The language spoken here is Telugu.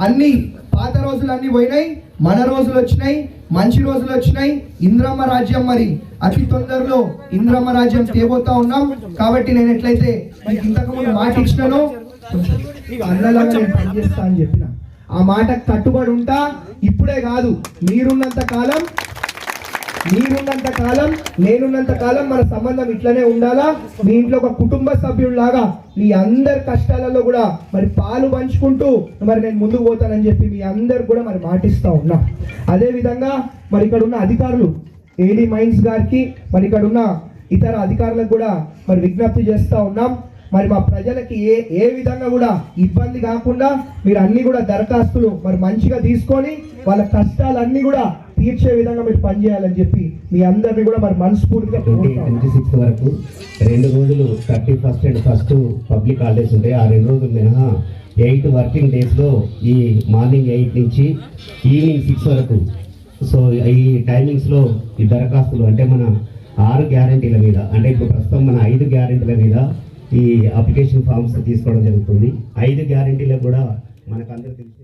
అన్ని పాత రోజులు అన్ని పోయినాయి, మన రోజులు వచ్చినాయి, మంచి రోజులు వచ్చినాయి. ఇంద్రమ్మ రాజ్యం మరి అతి తొందరలో ఇంద్రమ్మ రాజ్యం తేబోతా ఉన్నాం. కాబట్టి నేను ఎట్లయితే మీకు ఇంతకుముందు మాట ఇచ్చినానో అన్నలాగా నేను పనిచేస్తా అని చెప్పిన ఆ మాటకు కట్టుబడి ఉంటా. ఇప్పుడే కాదు, మీరున్నంత కాలం నేనున్నంత కాలం మన సంబంధం ఇట్లనే ఉండాలా. మీ ఇంట్లో ఒక కుటుంబ సభ్యుడిలాగా మీ అందరి కష్టాలలో కూడా మరి పాలు పంచుకుంటూ మరి నేను ముందుకు పోతానని చెప్పి మీ అందరు కూడా మరి మాటిస్తా ఉన్నా. అదే విధంగా మరి ఇక్కడ ఉన్న అధికారులు ఏడీ మైన్స్ గారికి మరి ఇక్కడ ఉన్న ఇతర అధికారులకు కూడా మరి విజ్ఞప్తి చేస్తూ ఉన్నాం. మరి మా ప్రజలకి ఏ విధంగా కూడా ఇబ్బంది కాకుండా మీరు అన్ని కూడా దరఖాస్తులు మరి మంచిగా తీసుకొని వాళ్ళ కష్టాలన్నీ కూడా తీర్చే విధంగా మీరు పనిచేయాలని చెప్పి మీ అందరినీ కూడా మరి మనస్ఫూర్తిగా 26 వరకు 2 రోజులు 31st and 1st public holidays ఉంటాయి. ఆ 2 రోజులు మినహా 8 వర్కింగ్ డేస్లో ఈ మార్నింగ్ 8 నుంచి ఈవినింగ్ 6 వరకు సో ఈ టైమింగ్స్లో ఈ దరఖాస్తులు అంటే మన 6 గ్యారెంటీల మీద అంటే ఇప్పుడు ప్రస్తుతం మన 5 గ్యారెంటీల మీద ఈ అప్లికేషన్ ఫామ్స్ తీసుకోవడం జరుగుతుంది. 5 గ్యారెంటీలకు కూడా మనకు అందరూ తెలిసి